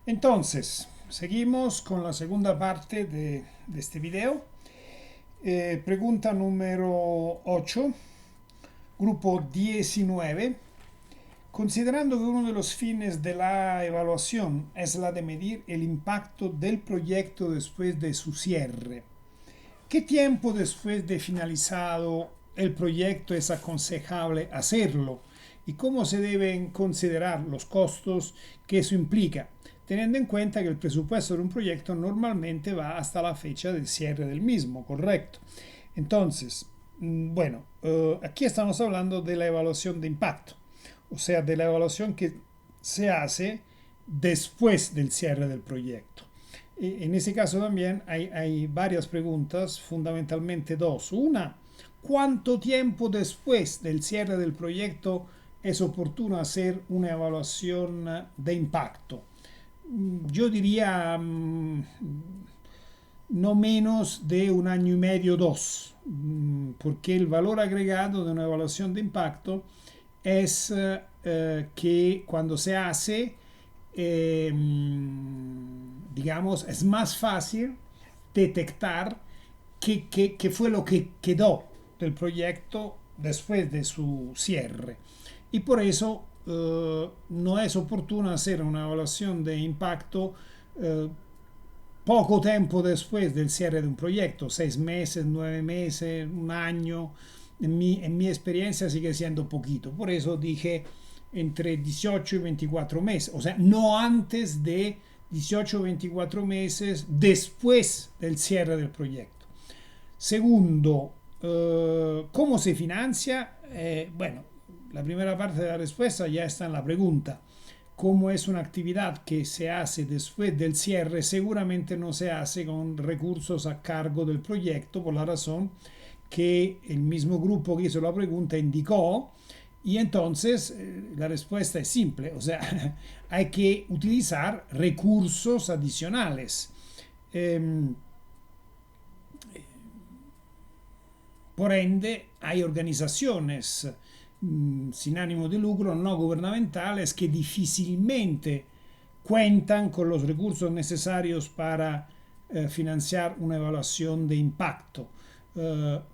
Entonces, seguimos con la segunda parte de este video. Pregunta número 8, grupo 19. Considerando que uno de los fines de la evaluación es la de medir el impacto del proyecto después de su cierre, ¿qué tiempo después de finalizado el proyecto es aconsejable hacerlo? ¿Y cómo se deben considerar los costos que eso implica? Teniendo en cuenta que el presupuesto de un proyecto normalmente va hasta la fecha de cierre del mismo, ¿correcto? Entonces, bueno, aquí estamos hablando de la evaluación de impacto, o sea, de la evaluación que se hace después del cierre del proyecto. En ese caso también hay varias preguntas, fundamentalmente dos. Una, ¿cuánto tiempo después del cierre del proyecto es oportuno hacer una evaluación de impacto? Yo diría no menos de un año y medio, dos, porque el valor agregado de una evaluación de impacto es que cuando se hace, digamos, es más fácil detectar qué fue lo que quedó del proyecto después de su cierre. Y por eso no es oportuno hacer una evaluación de impacto poco tiempo después del cierre de un proyecto, 6 meses, 9 meses, un año. En mi experiencia sigue siendo poquito. Por eso dije entre 18 y 24 meses. O sea, no antes de 18 o 24 meses después del cierre del proyecto. Segundo, ¿cómo se financia? Bueno, la primera parte de la respuesta ya está en la pregunta. Como es una actividad que se hace después del cierre, seguramente no se hace con recursos a cargo del proyecto, por la razón que el mismo grupo que hizo la pregunta indicó. Y entonces la respuesta es simple, o sea, hay que utilizar recursos adicionales. Eh, por ende, hay organizaciones sin ánimo de lucro, no gubernamentales, que difícilmente cuentan con los recursos necesarios para financiar una evaluación de impacto.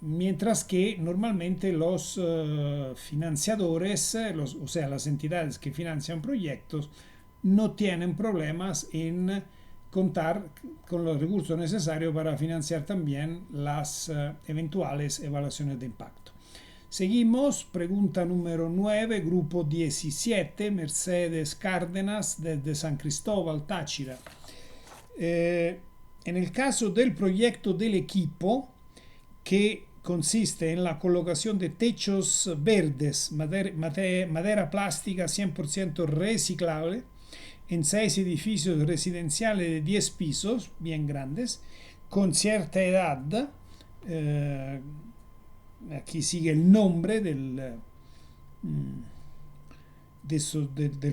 Mientras que normalmente los financiadores, o sea, las entidades que financian proyectos, no tienen problemas en contar con los recursos necesarios para financiar también las eventuales evaluaciones de impacto. Seguimos, pregunta número 9, grupo 17, Mercedes Cárdenas desde San Cristóbal, Táchira. En el caso del proyecto del equipo, que consiste en la colocación de techos verdes, madera plástica 100% reciclable, en 6 edificios residenciales de 10 pisos, bien grandes, con cierta edad. Aquí sigue el nombre del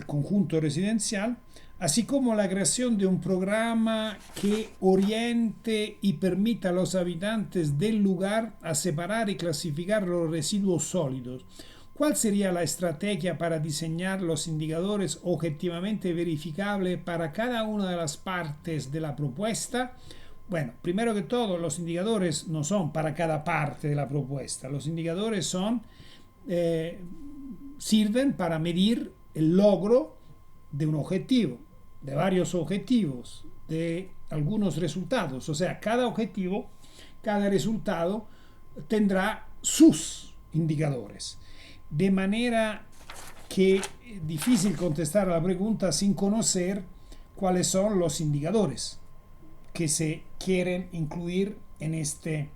conjunto residencial, así como la creación de un programa que oriente y permita a los habitantes del lugar a separar y clasificar los residuos sólidos. ¿Cuál sería la estrategia para diseñar los indicadores objetivamente verificables para cada una de las partes de la propuesta? Bueno, primero que todo, los indicadores no son para cada parte de la propuesta. Los indicadores sirven para medir el logro de un objetivo, de varios objetivos, de algunos resultados. O sea, cada objetivo, cada resultado tendrá sus indicadores. De manera que es difícil contestar a la pregunta sin conocer cuáles son los indicadores que se quieren incluir en este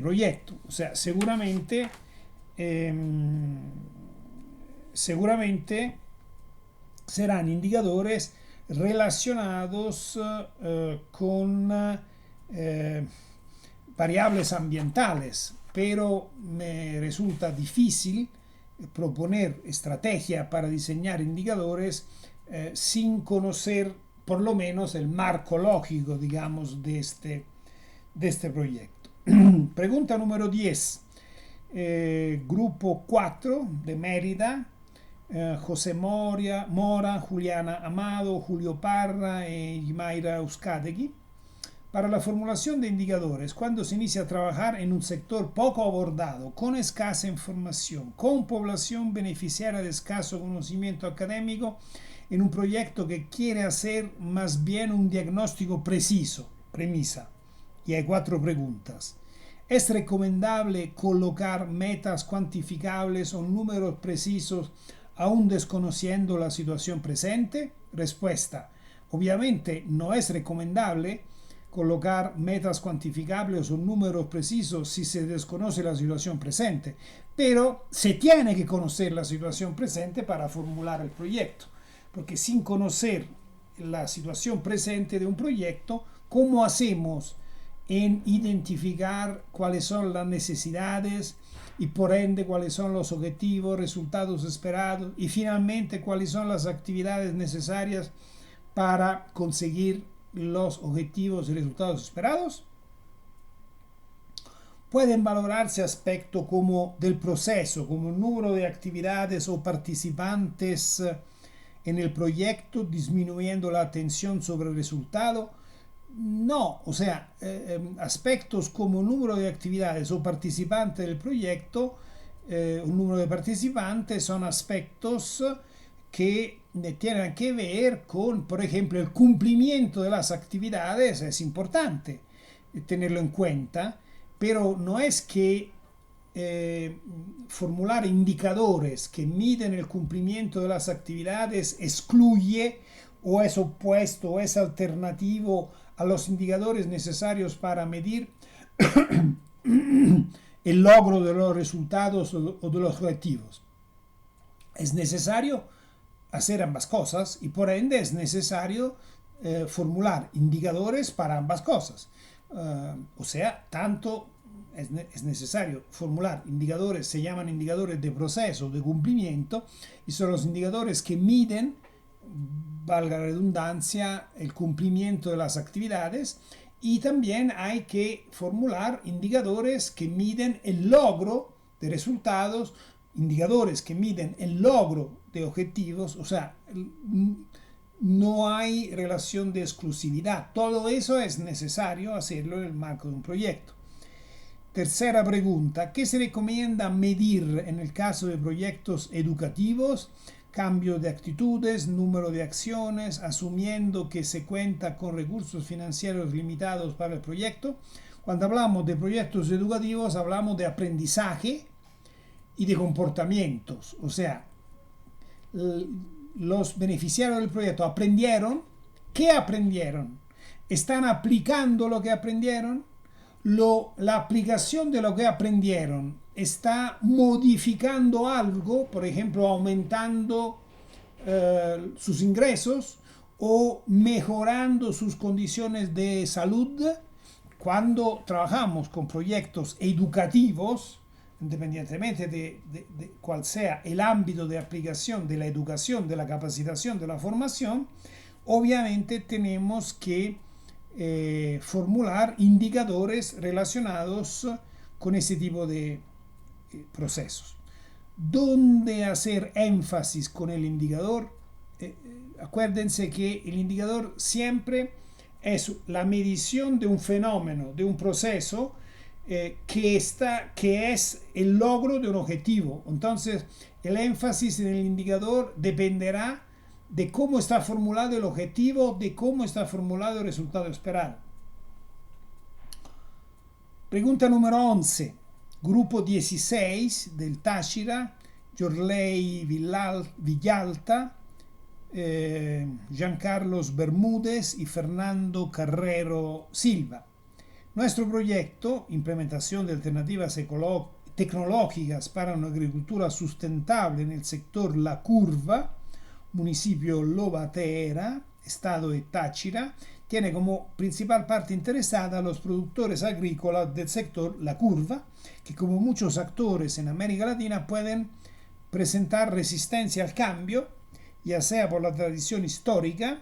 proyecto. O sea, seguramente serán indicadores relacionados con variables ambientales, pero me resulta difícil proponer estrategia para diseñar indicadores sin conocer por lo menos el marco lógico, digamos, de este proyecto. Pregunta número 10. Grupo 4 de Mérida. José Mora, Juliana Amado, Julio Parra y Mayra Euskadegui. Para la formulación de indicadores, cuando se inicia a trabajar en un sector poco abordado, con escasa información, con población beneficiaria de escaso conocimiento académico, en un proyecto que quiere hacer más bien un diagnóstico preciso, premisa, y hay 4 preguntas. ¿Es recomendable colocar metas cuantificables o números precisos aún desconociendo la situación presente? Respuesta. Obviamente no es recomendable colocar metas cuantificables o números precisos si se desconoce la situación presente, pero se tiene que conocer la situación presente para formular el proyecto, porque sin conocer la situación presente de un proyecto, ¿cómo hacemos en identificar cuáles son las necesidades y por ende cuáles son los objetivos, resultados esperados y finalmente cuáles son las actividades necesarias para conseguir los objetivos y resultados esperados? Pueden valorarse aspectos como del proceso, como el número de actividades o participantes en el proyecto, disminuyendo la atención sobre el resultado. No, o sea, aspectos como número de actividades o participantes del proyecto, un número de participantes son aspectos que tienen que ver con, por ejemplo, el cumplimiento de las actividades. Es importante tenerlo en cuenta, pero no es que formular indicadores que miden el cumplimiento de las actividades excluye o es opuesto o es alternativo a los indicadores necesarios para medir el logro de los resultados o de los objetivos. Es necesario hacer ambas cosas y por ende es necesario formular indicadores para ambas cosas. O sea, tanto es necesario formular indicadores, se llaman indicadores de proceso, de cumplimiento, y son los indicadores que miden, valga la redundancia, el cumplimiento de las actividades, y también hay que formular indicadores que miden el logro de resultados, indicadores que miden el logro de objetivos. O sea, no hay relación de exclusividad. Todo eso es necesario hacerlo en el marco de un proyecto. Tercera pregunta, ¿qué se recomienda medir en el caso de proyectos educativos? Cambio de actitudes, número de acciones, asumiendo que se cuenta con recursos financieros limitados para el proyecto. Cuando hablamos de proyectos educativos hablamos de aprendizaje y de comportamientos. O sea, los beneficiarios del proyecto aprendieron. ¿Qué aprendieron? ¿Están aplicando lo que aprendieron? La aplicación de lo que aprendieron está modificando algo, por ejemplo, aumentando sus ingresos o mejorando sus condiciones de salud. Cuando trabajamos con proyectos educativos, independientemente de cuál sea el ámbito de aplicación de la educación, de la capacitación, de la formación, obviamente tenemos que formular indicadores relacionados con ese tipo de procesos. ¿Dónde hacer énfasis con el indicador? Acuérdense que el indicador siempre es la medición de un fenómeno, de un proceso que es el logro de un objetivo. Entonces, el énfasis en el indicador dependerá de cómo está formulado el objetivo, de cómo está formulado el resultado esperado. Pregunta número 11. Grupo 16 del Táchira, Jorley Villalta, Giancarlos Bermúdez y Fernando Carrero Silva. Nuestro proyecto, implementación de alternativas tecnológicas para una agricultura sustentable en el sector La Curva, municipio Lobatera, estado de Táchira, tiene como principal parte interesada a los productores agrícolas del sector La Curva, que como muchos actores en América Latina pueden presentar resistencia al cambio, ya sea por la tradición histórica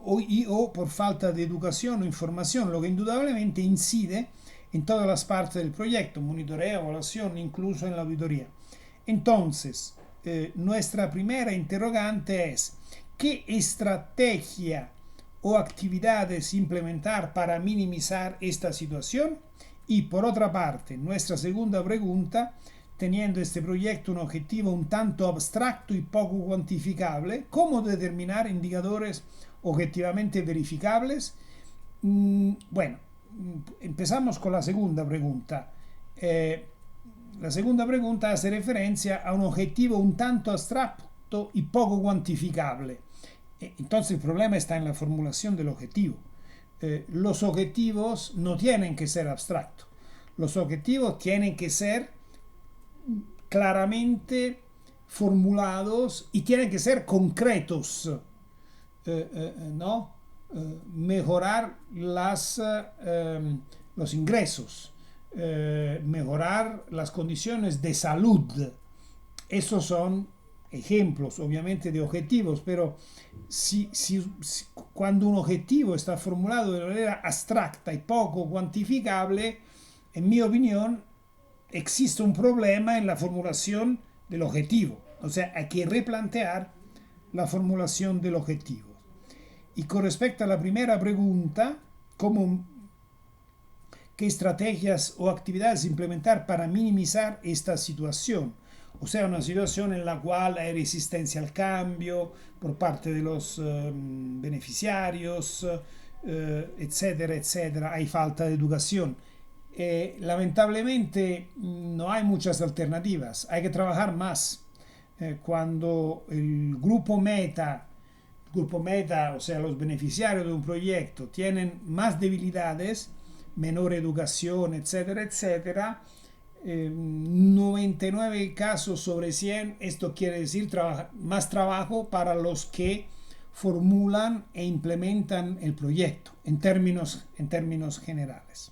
o por falta de educación o información, lo que indudablemente incide en todas las partes del proyecto, monitoreo, evaluación, incluso en la auditoría. Entonces, nuestra primera interrogante es: ¿qué estrategia o actividades implementar para minimizar esta situación? Y por otra parte, nuestra segunda pregunta: teniendo este proyecto un objetivo un tanto abstracto y poco cuantificable, ¿cómo determinar indicadores objetivamente verificables? Bueno, empezamos con la segunda pregunta. La segunda pregunta hace referencia a un objetivo un tanto abstracto y poco cuantificable. Entonces el problema está en la formulación del objetivo. Los objetivos no tienen que ser abstractos. Los objetivos tienen que ser claramente formulados y tienen que ser concretos, ¿no? Mejorar los ingresos, mejorar las condiciones de salud. Esos son ejemplos, obviamente, de objetivos, pero cuando un objetivo está formulado de manera abstracta y poco cuantificable, en mi opinión, existe un problema en la formulación del objetivo. O sea, hay que replantear la formulación del objetivo. Y con respecto a la primera pregunta, ¿qué estrategias o actividades implementar para minimizar esta situación? O sea, una situación en la cual hay resistencia al cambio por parte de los beneficiarios, etcétera, etcétera. Hay falta de educación. Lamentablemente no hay muchas alternativas. Hay que trabajar más. Cuando el grupo meta, o sea, los beneficiarios de un proyecto, tienen más debilidades, menor educación, etcétera, etcétera, 99 casos sobre 100, esto quiere decir más trabajo para los que formulan e implementan el proyecto en términos generales.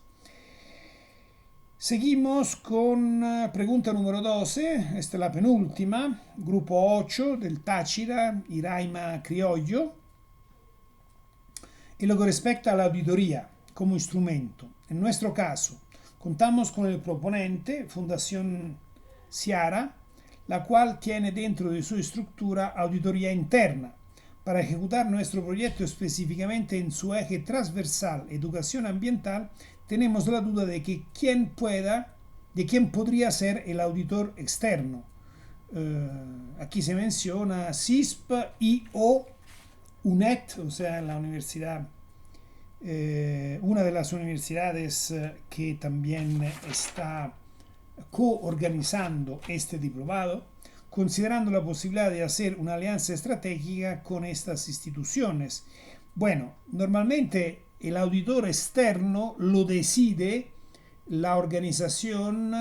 Seguimos con pregunta número 12, esta es la penúltima, grupo 8 del Táchira y Raima Criollo. En lo que respecta a la auditoría como instrumento, en nuestro caso, contamos con el proponente, Fundación Ciara, la cual tiene dentro de su estructura auditoría interna. Para ejecutar nuestro proyecto específicamente en su eje transversal, educación ambiental, tenemos la duda de quién podría ser el auditor externo. Aquí se menciona CISP y o UNED, o sea, la universidad, una de las universidades que también está coorganizando este diplomado, considerando la posibilidad de hacer una alianza estratégica con estas instituciones. Bueno, normalmente el auditor externo lo decide la organización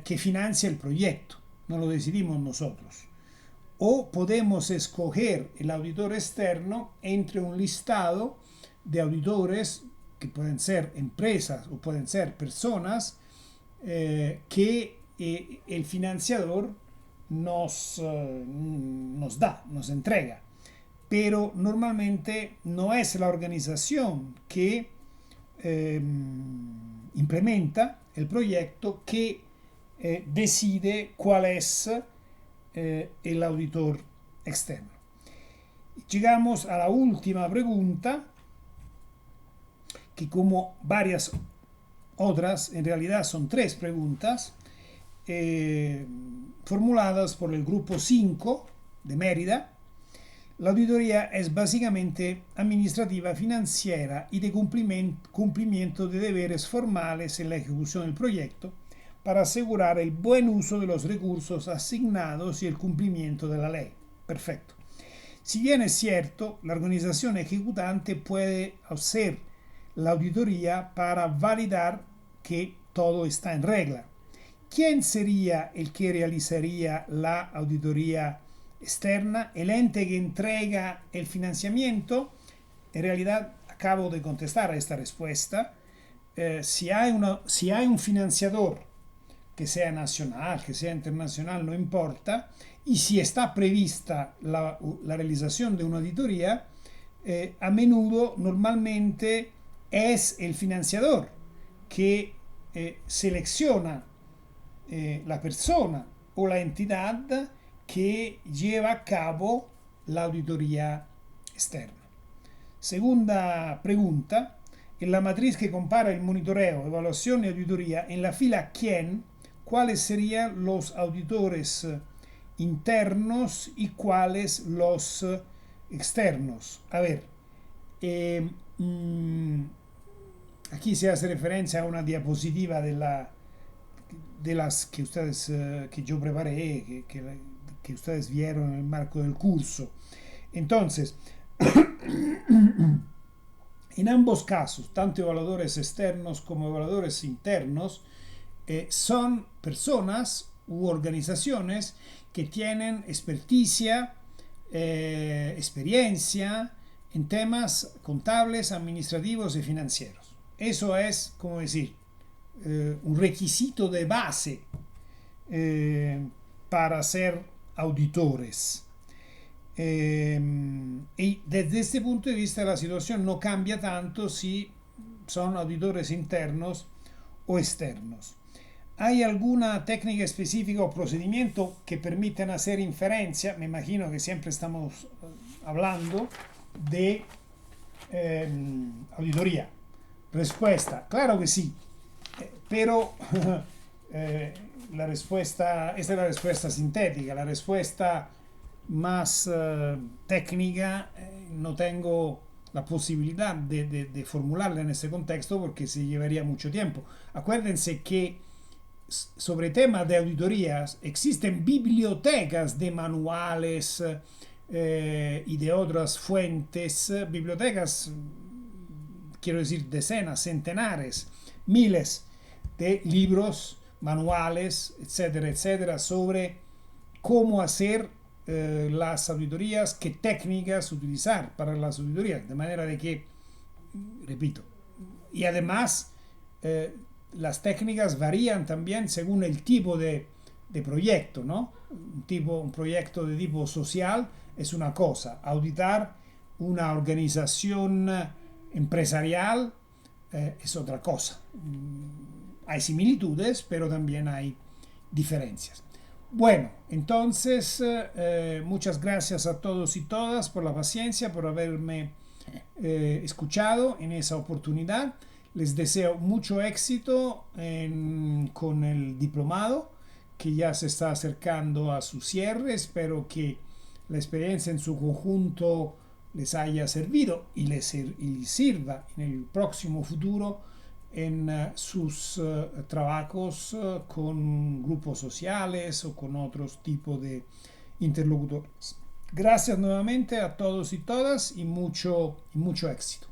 que financia el proyecto, no lo decidimos nosotros. O podemos escoger el auditor externo entre un listado de auditores que pueden ser empresas o pueden ser personas que el financiador nos entrega. Pero normalmente no es la organización que implementa el proyecto que decide cuál es el auditor externo. Llegamos a la última pregunta, que como varias otras, en realidad son tres preguntas, formuladas por el grupo 5 de Mérida. La auditoría es básicamente administrativa, financiera y de cumplimiento de deberes formales en la ejecución del proyecto para asegurar el buen uso de los recursos asignados y el cumplimiento de la ley. Perfecto. Si bien es cierto, la organización ejecutante puede hacer la auditoría para validar que todo está en regla. ¿Quién sería el que realizaría la auditoría externa? ¿El ente que entrega el financiamiento? En realidad acabo de contestar a esta respuesta. Si hay un financiador, que sea nacional, que sea internacional, no importa, y si está prevista la realización de una auditoría, a menudo, normalmente, es el financiador que selecciona la persona o la entidad que lleva a cabo la auditoría externa. Segunda pregunta, en la matriz que compara el monitoreo, evaluación y auditoría, en la fila ¿quién? ¿Cuáles serían los auditores internos y cuáles los externos? A ver, eh, aquí se hace referencia a una diapositiva de las que ustedes, que yo preparé, que ustedes vieron en el marco del curso. Entonces, en ambos casos, tanto evaluadores externos como evaluadores internos, son personas u organizaciones que tienen experticia, experiencia en temas contables, administrativos y financieros. Eso es, como decir, un requisito de base para ser auditores. Y desde este punto de vista la situación no cambia tanto si son auditores internos o externos. ¿Hay alguna técnica específica o procedimiento que permitan hacer inferencia? Me imagino que siempre estamos hablando de auditoría. Respuesta, claro que sí, pero la respuesta, esta es la respuesta sintética. La respuesta más técnica no tengo la posibilidad de formularla en ese contexto porque se llevaría mucho tiempo. Acuérdense que sobre temas de auditorías existen bibliotecas de manuales y de otras fuentes, bibliotecas, quiero decir decenas, centenares, miles de libros, manuales, etcétera, etcétera, sobre cómo hacer las auditorías, qué técnicas utilizar para las auditorías, de manera de que, repito, y además las técnicas varían también según el tipo de proyecto, ¿no? Un proyecto de tipo social es una cosa, auditar una organización empresarial es otra cosa. Hay similitudes, pero también hay diferencias. Bueno, entonces muchas gracias a todos y todas por la paciencia, por haberme escuchado en esa oportunidad. Les deseo mucho éxito con el diplomado que ya se está acercando a su cierre. Espero que la experiencia en su conjunto les haya servido y les sirva en el próximo futuro en sus trabajos con grupos sociales o con otros tipos de interlocutores. Gracias nuevamente a todos y todas y mucho éxito.